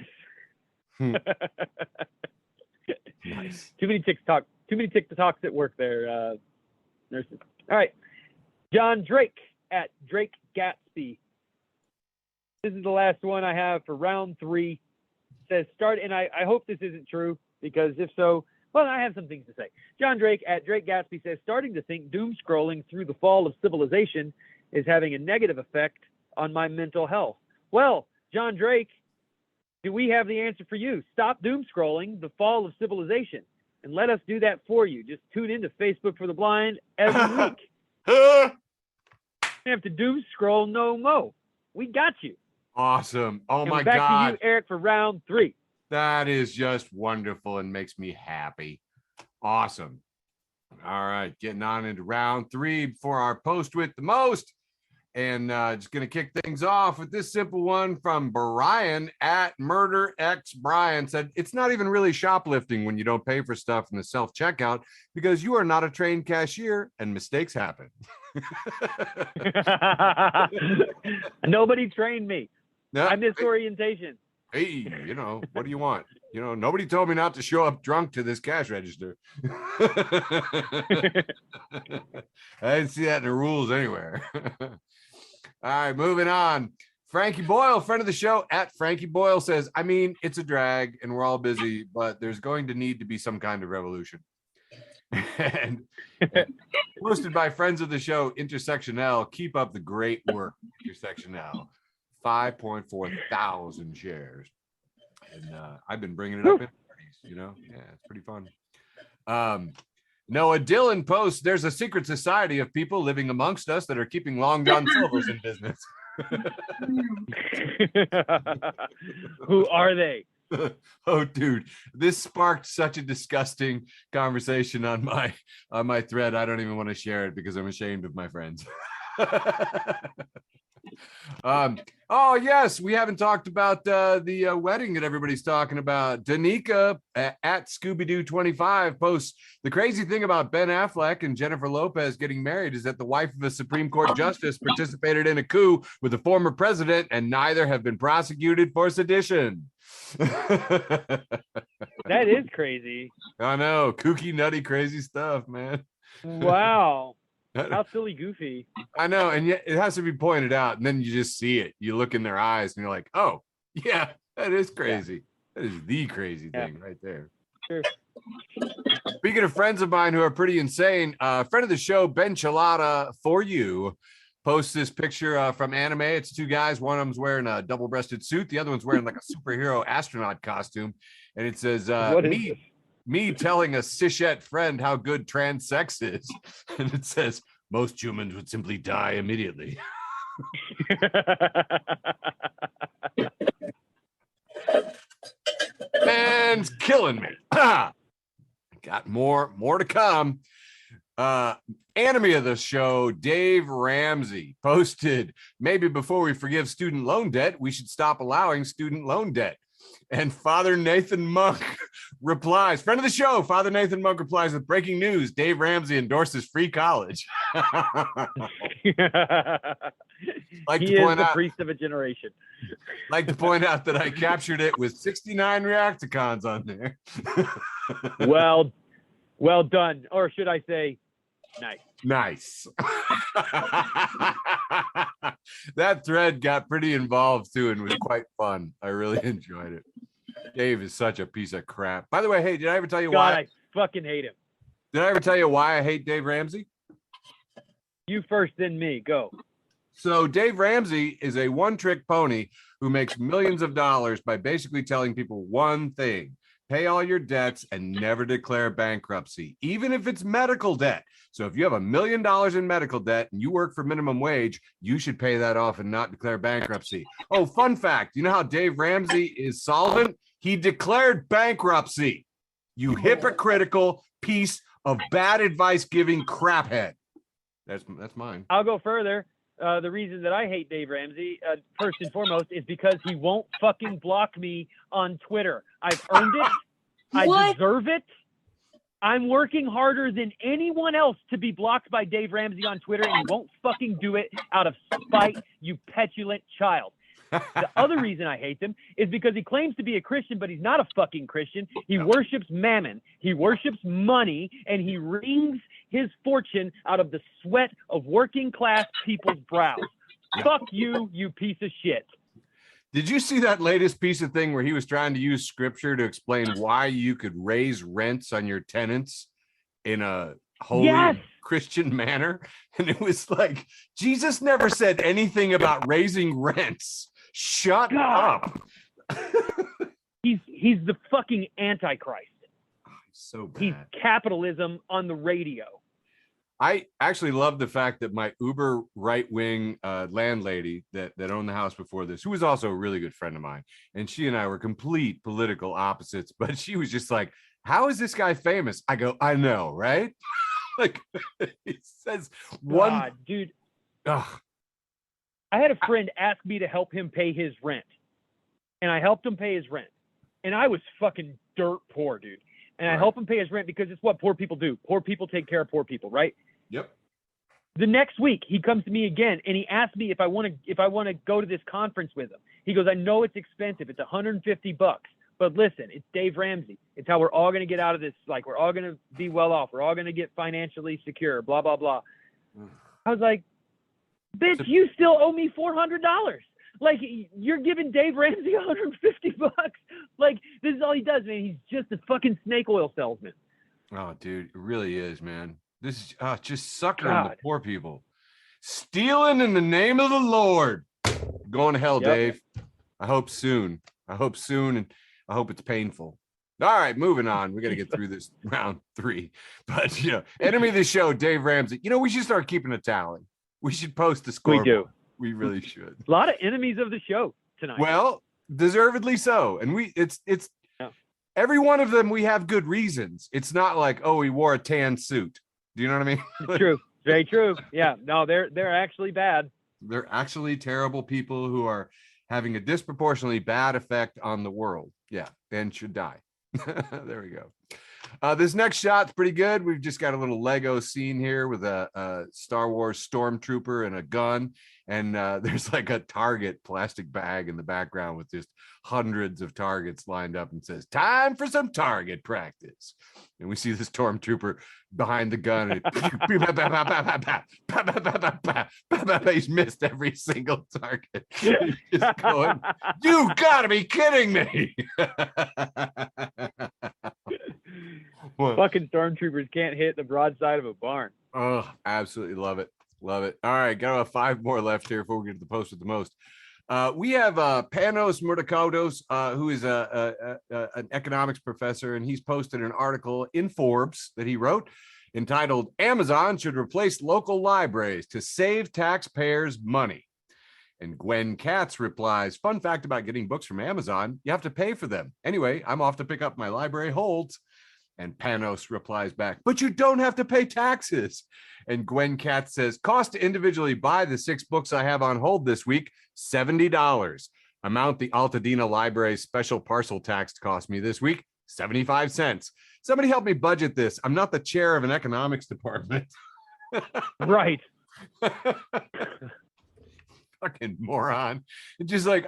Speaker 1: Nice.
Speaker 2: Too many TikToks at work there, nurses. All right. John Drake at Drake Gatsby. This is the last one I have for round 3. Says start, and I hope this isn't true, because if so, well, I have some things to say. John Drake at Drake Gatsby says, starting to think doom scrolling through the fall of civilization is having a negative effect on my mental health. Well, John Drake, do we have the answer for you? Stop doom scrolling the fall of civilization, and let us do that for you. Just tune into Facebook for the Blind every week. You have to doom scroll no mo. We got you.
Speaker 1: Awesome. Oh
Speaker 2: and
Speaker 1: my
Speaker 2: back
Speaker 1: God.
Speaker 2: Back to you, Eric, for round 3.
Speaker 1: That is just wonderful and makes me happy. Awesome. All right, getting on into round 3 for our post with the most. And just going to kick things off with this simple one from Brian at Murder X Brian. Said, it's not even really shoplifting when you don't pay for stuff in the self-checkout because you are not a trained cashier and mistakes happen.
Speaker 2: Nobody trained me.
Speaker 1: No,
Speaker 2: I missed orientation.
Speaker 1: Hey, what do you want? Nobody told me not to show up drunk to this cash register. I didn't see that in the rules anywhere. All right, moving on. Frankie Boyle, friend of the show, at Frankie Boyle says, I mean, it's a drag and we're all busy, but there's going to need to be some kind of revolution. and posted by friends of the show, Intersectional. Keep up the great work, Intersectional. 5.4 thousand shares. And I've been bringing it up in parties, Yeah, it's pretty fun. Noah Dillon posts, there's a secret society of people living amongst us that are keeping Long John Silver's in business.
Speaker 2: Who are they?
Speaker 1: Oh, dude, this sparked such a disgusting conversation on my thread. I don't even want to share it because I'm ashamed of my friends. Oh yes, we haven't talked about the wedding that everybody's talking about. Danica at Scooby-Doo25 posts, the crazy thing about Ben Affleck and Jennifer Lopez getting married is that the wife of a Supreme Court justice participated in a coup with a former president, and neither have been prosecuted for sedition.
Speaker 2: That is crazy.
Speaker 1: I know, kooky, nutty, crazy stuff, man.
Speaker 2: Wow. How silly goofy.
Speaker 1: I know, and yet it has to be pointed out, and then you just see it. You look in their eyes and you're like, oh, yeah, that is crazy. Yeah. That is the crazy thing right there.
Speaker 2: Sure.
Speaker 1: Speaking of friends of mine who are pretty insane, friend of the show, Ben Chilada, for you, posts this picture from anime. It's two guys. One of them's wearing a double-breasted suit. The other one's wearing like a superhero astronaut costume. And it says, me telling a cishet friend how good trans sex is. And it says, most humans would simply die immediately. Man's killing me. Got more to come. Enemy of the show, Dave Ramsey, posted, maybe before we forgive student loan debt, we should stop allowing student loan debt. And Father Nathan Monk replies, friend of the show, Father Nathan Monk replies with breaking news, Dave Ramsey endorses free college.
Speaker 2: Like he is the priest of a generation.
Speaker 1: Like to point out that I captured it with 69 Reacticons on there.
Speaker 2: Well done. Or should I say, nice.
Speaker 1: That thread got pretty involved too and was quite fun. I really enjoyed it. Dave is such a piece of crap. By the way, hey, did I ever tell you why?
Speaker 2: I fucking hate him.
Speaker 1: Did I ever tell you why I hate Dave Ramsey?
Speaker 2: You first, then me. Go.
Speaker 1: So Dave Ramsey is a one-trick pony who makes millions of dollars by basically telling people one thing: pay all your debts and never declare bankruptcy, even if it's medical debt. So if you have $1 million in medical debt and you work for minimum wage, you should pay that off and not declare bankruptcy. Oh, fun fact. You know how Dave Ramsey is solvent? He declared bankruptcy. You hypocritical piece of bad advice giving craphead. That's mine.
Speaker 2: I'll go further. The reason that I hate Dave Ramsey, first and foremost, is because he won't fucking block me on Twitter. I've earned it. I deserve it. I'm working harder than anyone else to be blocked by Dave Ramsey on Twitter, and he won't fucking do it out of spite, you petulant child. The other reason I hate him is because he claims to be a Christian, but he's not a fucking Christian. He worships mammon. He worships money, and he wrings his fortune out of the sweat of working class people's brows. Fuck you, you piece of shit.
Speaker 1: Did you see that latest piece of thing where he was trying to use scripture to explain why you could raise rents on your tenants in a holy Christian manner? And it was like, Jesus never said anything about raising rents. Shut up.
Speaker 2: He's the fucking Antichrist.
Speaker 1: So bad.
Speaker 2: He's capitalism on the radio.
Speaker 1: I actually love the fact that my uber right-wing landlady that owned the house before this, who was also a really good friend of mine, and she and I were complete political opposites, but she was just like, how is this guy famous? I go, I know, right? Like, he says one.
Speaker 2: God, dude.
Speaker 1: Ugh.
Speaker 2: I had a friend ask me to help him pay his rent, and I helped him pay his rent, and I was fucking dirt poor, dude. And I help him pay his rent because it's what poor people do. Poor people take care of poor people, right?
Speaker 1: Yep.
Speaker 2: The next week he comes to me again and he asks me if I want to go to this conference with him. He goes, I know it's expensive. It's $150, but listen, it's Dave Ramsey. It's how we're all going to get out of this. Like, we're all going to be well off. We're all going to get financially secure, blah, blah, blah. I was like, bitch, you still owe me $400. Like, you're giving Dave Ramsey $150. Like, this is all he does, man. He's just a fucking snake oil salesman.
Speaker 1: Oh, dude, it really is, man. This is just suckering the poor people. Stealing in the name of the Lord. Going to hell, Dave. I hope soon. And I hope it's painful. All right, moving on. We got to get through this round 3. But, enemy of the show, Dave Ramsey. We should start keeping a tally. We should post the score.
Speaker 2: We do.
Speaker 1: We really should.
Speaker 2: A lot of enemies of the show tonight.
Speaker 1: Well, deservedly so. And it's every one of them, we have good reasons. It's not like, oh, he wore a tan suit. Do you know what I mean?
Speaker 2: True. Very true. Yeah. No, they're actually bad. They're
Speaker 1: actually terrible people who are having a disproportionately bad effect on the world. Yeah. And should die. There we go. This next shot's pretty good. We've just got a little Lego scene here with a Star Wars stormtrooper and a gun. And there's like a Target plastic bag in the background with just hundreds of targets lined up and says, time for some target practice. And we see the stormtrooper behind the gun. And he's missed every single target. He's just going, you gotta be kidding me.
Speaker 2: Fucking stormtroopers can't hit the broadside of a barn.
Speaker 1: Oh, absolutely love it. Love it. All right, got 5 more left here before we get to the post with the most. We have Panos Murtakatos, who is an economics professor, and he's posted an article in Forbes that he wrote entitled "Amazon Should Replace Local Libraries to Save Taxpayers Money." And Gwen Katz replies, "Fun fact about getting books from Amazon, you have to pay for them. Anyway, I'm off to pick up my library holds." And Panos replies back, "But you don't have to pay taxes." And Gwen Katz says, "Cost to individually buy the 6 books I have on hold this week, $70. Amount the Altadena Library special parcel tax cost me this week, 75 cents. Somebody help me budget this. I'm not the chair of an economics department."
Speaker 2: Right.
Speaker 1: Fucking moron. It's just like,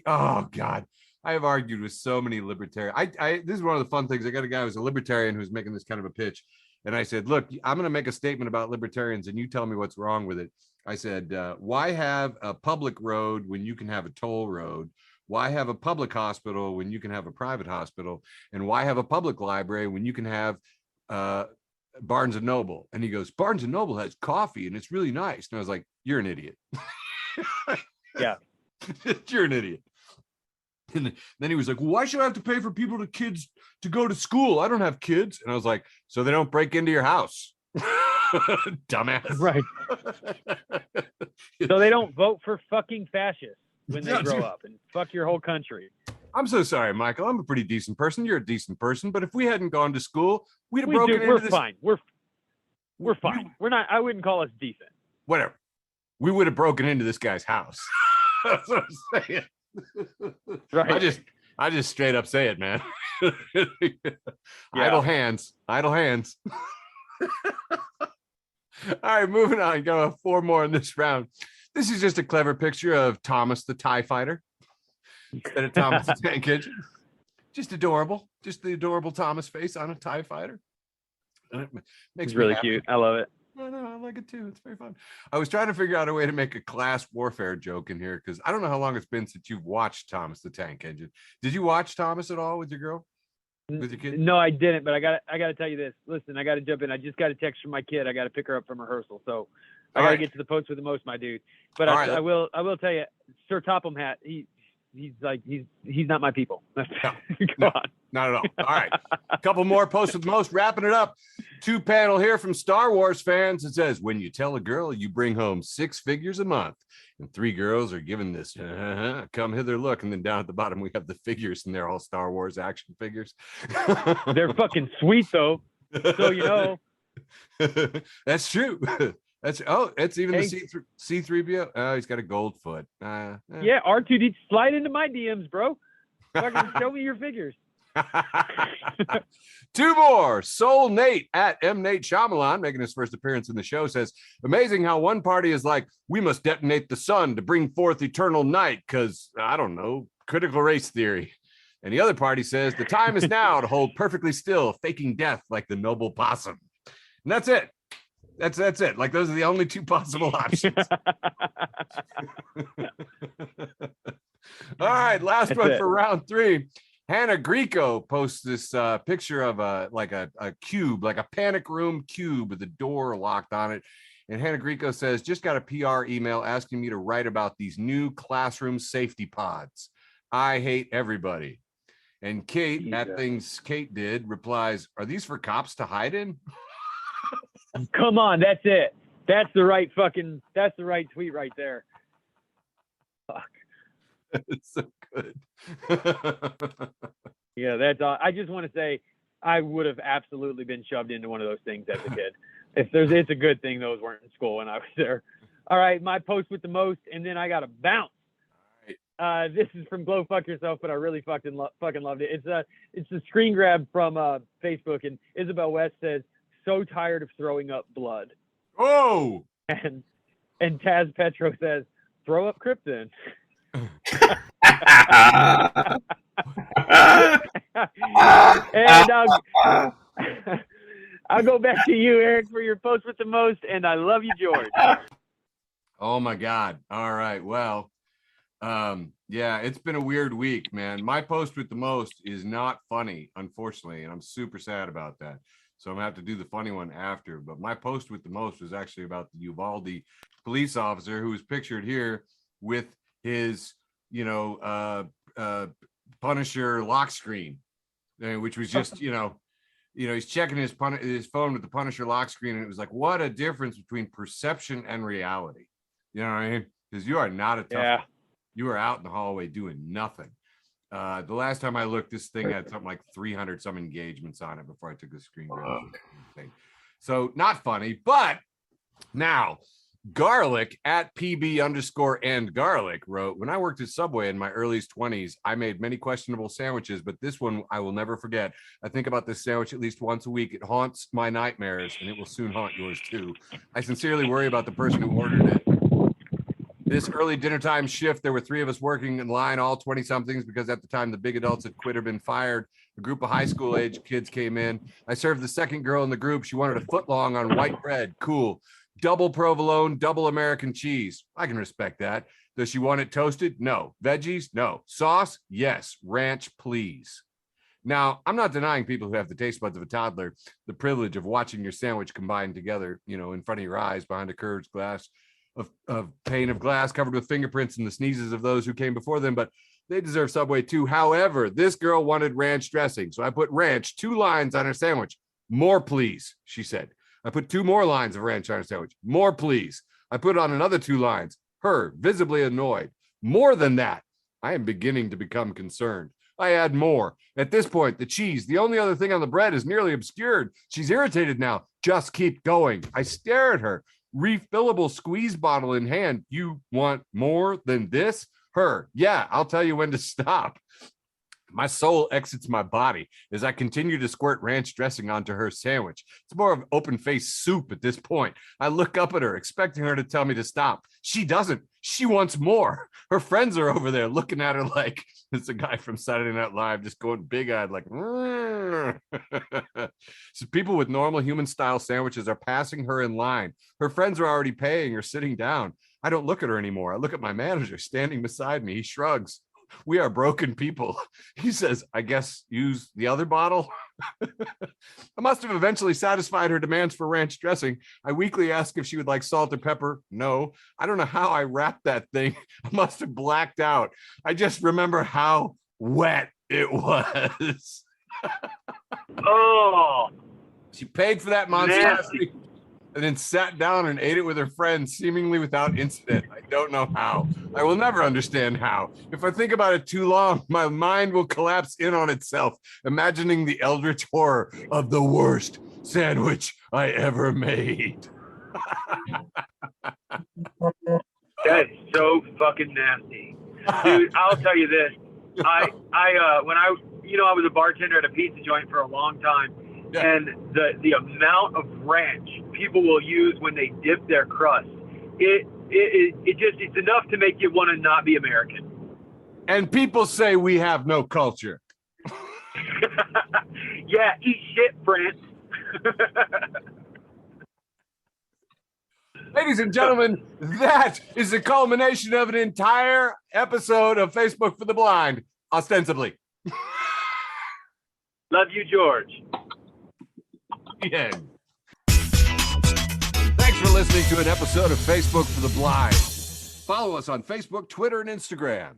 Speaker 1: oh God. I have argued with so many libertarians. This is one of the fun things. I got a guy who's a libertarian who's making this kind of a pitch. And I said, "Look, I'm going to make a statement about libertarians and you tell me what's wrong with it." I said, why have a public road when you can have a toll road? Why have a public hospital when you can have a private hospital? And why have a public library when you can have Barnes and Noble? And he goes, "Barnes and Noble has coffee and it's really nice." And I was like, "You're an idiot."
Speaker 2: Yeah.
Speaker 1: You're an idiot. And then he was like, "Well, why should I have to pay for kids to go to school? I don't have kids." And I was like, "So they don't break into your house." Dumbass.
Speaker 2: Right. So they don't vote for fucking fascists when they grow up and fuck your whole country.
Speaker 1: I'm so sorry, Michael. I'm a pretty decent person. You're a decent person. But if we hadn't gone to school, we'd have broken into this.
Speaker 2: Fine. We're fine. We're not. I wouldn't call us decent.
Speaker 1: Whatever. We would have broken into this guy's house. That's what I'm saying. Right. I just straight up say it, man. Yeah. Idle hands. All right, moving on. Got 4 more in this round. This is just a clever picture of Thomas the TIE Fighter instead of Thomas the Tank Engine. Just adorable. Just the adorable Thomas face on a TIE Fighter. It makes
Speaker 2: me really happy. Cute. I love it.
Speaker 1: I know, I like it too. It's very fun. I was trying to figure out a way to make a class warfare joke in here because I don't know how long it's been since you've watched Thomas the Tank Engine. Did you watch Thomas at all with your girl? With your kid?
Speaker 2: No, I didn't, but I got to tell you this. Listen, I got to jump in. I just got a text from my kid. I got to pick her up from rehearsal. So I got to get to the post with the most, my dude. But I will tell you, Sir Topham Hat, he's not my people. Come on.
Speaker 1: Not at all. All right. A couple more posts with the most, wrapping it up. 2 panel here from Star Wars fans. It says, "When you tell a girl you bring home 6 figures a month and 3 girls are given this, come hither, look." And then down at the bottom, we have the figures and they're all Star Wars action figures.
Speaker 2: They're fucking sweet though. So, you know.
Speaker 1: That's true. It's even the C3PO. Oh, he's got a gold foot.
Speaker 2: Yeah, R2D, slide into my DMs, bro. Fucking show me your figures.
Speaker 1: 2 more. Soul Nate at M Nate Shyamalan, making his first appearance in the show, says, "Amazing how one party is like, we must detonate the sun to bring forth eternal night because, I don't know, critical race theory. And the other party says, the time is now to hold perfectly still, faking death like the noble possum." And that's it. That's it. Like, those are the only 2 possible options. All right, last one for round 3. Hannah Greco posts this picture of a cube, like a panic room cube with the door locked on it. And Hannah Greco says, "Just got a PR email asking me to write about these new classroom safety pods. I hate everybody." And Kate, at Things Kate Did, replies, "Are these for cops to hide in?"
Speaker 2: Come on, that's it. That's the right tweet right there. Fuck.
Speaker 1: It's so good.
Speaker 2: Yeah, that's all. I just want to say I would have absolutely been shoved into one of those things as a kid. It's a good thing those weren't in school when I was there. All right, my post with the most, and then I got to bounce. All right. This is from Glow Fuck Yourself, but I really fucking loved it. It's a screen grab from Facebook, and Isabel West says, "So tired of throwing up blood."
Speaker 1: Oh.
Speaker 2: And Taz Petro says, "Throw up Krypton." And I'll go back to you, Eric, for your post with the most, and I love you, George.
Speaker 1: Oh my God. All right. Well, yeah, it's been a weird week, man. My post with the most is not funny, unfortunately, and I'm super sad about that. So I'm gonna have to do the funny one after. But my post with the most was actually about the Uvalde police officer who was pictured here with his, Punisher lock screen, which was just, he's checking his phone with the Punisher lock screen, and it was like, what a difference between perception and reality. You know what I mean? Because you are not a tough. You are out in the hallway doing nothing. The last time I looked, this thing had something like 300 some engagements on it before I took a screen grab. So not funny, but now Garlic at PB_and Garlic wrote, when I worked at Subway in my early 20s, I made many questionable sandwiches, but this one I will never forget. I think about this sandwich at least once a week. It haunts my nightmares, and it will soon haunt yours too. I sincerely worry about the person who ordered it. This early dinner time shift, there were 3 of us working in line, all 20-somethings, because at the time the big adults had quit or been fired. A group of high school age kids came in. I served the second girl in the group. She wanted a foot long on white bread. Cool. Double provolone, double American cheese. I can respect that. Does she want it toasted? No. Veggies? No. Sauce? Yes. Ranch, please. Now, I'm not denying people who have the taste buds of a toddler the privilege of watching your sandwich combined together, in front of your eyes behind a curved glass of pane of glass covered with fingerprints and the sneezes of those who came before them, but they deserve Subway too. However, this girl wanted ranch dressing, so I put ranch 2 lines on her sandwich. More, please, she said. I put 2 more lines of ranch on her sandwich. More, please. I put on another 2 lines. Her, visibly annoyed. More than that. I am beginning to become concerned. I add more. At this point, the cheese, the only other thing on the bread, is nearly obscured. She's irritated now. Just keep going. I stare at her. Refillable squeeze bottle in hand. You want more than this? Her, yeah, I'll tell you when to stop. My soul exits my body as I continue to squirt ranch dressing onto her sandwich. It's more of open-faced soup at this point. I look up at her, expecting her to tell me to stop. She doesn't. She wants more. Her friends are over there looking at her like it's a guy from Saturday Night Live, just going big-eyed like, So people with normal human-style sandwiches are passing her in line. Her friends are already paying or sitting down. I don't look at her anymore. I look at my manager standing beside me. He shrugs. We are broken people. He says, I guess use the other bottle. I must have eventually satisfied her demands for ranch dressing. I weakly asked if she would like salt or pepper. No. I don't know how I wrapped that thing. I must have blacked out. I just remember how wet it was.
Speaker 2: Oh.
Speaker 1: She paid for that monstrosity and then sat down and ate it with her friends, seemingly without incident. I don't know how. I will never understand how. If I think about it too long, my mind will collapse in on itself, imagining the eldritch horror of the worst sandwich I ever made.
Speaker 2: That's so fucking nasty. Dude, I'll tell you this. When I was a bartender at a pizza joint for a long time, and the amount of ranch people will use when they dip their crust, it's enough to make you want to not be American.
Speaker 1: And people say we have no culture.
Speaker 2: Yeah, eat shit, France.
Speaker 1: Ladies and gentlemen, that is the culmination of an entire episode of Facebook for the Blind, ostensibly.
Speaker 2: Love you, George.
Speaker 1: Yeah. Thanks for listening to an episode of Facebook for the Blind. Follow us on Facebook, Twitter, and Instagram.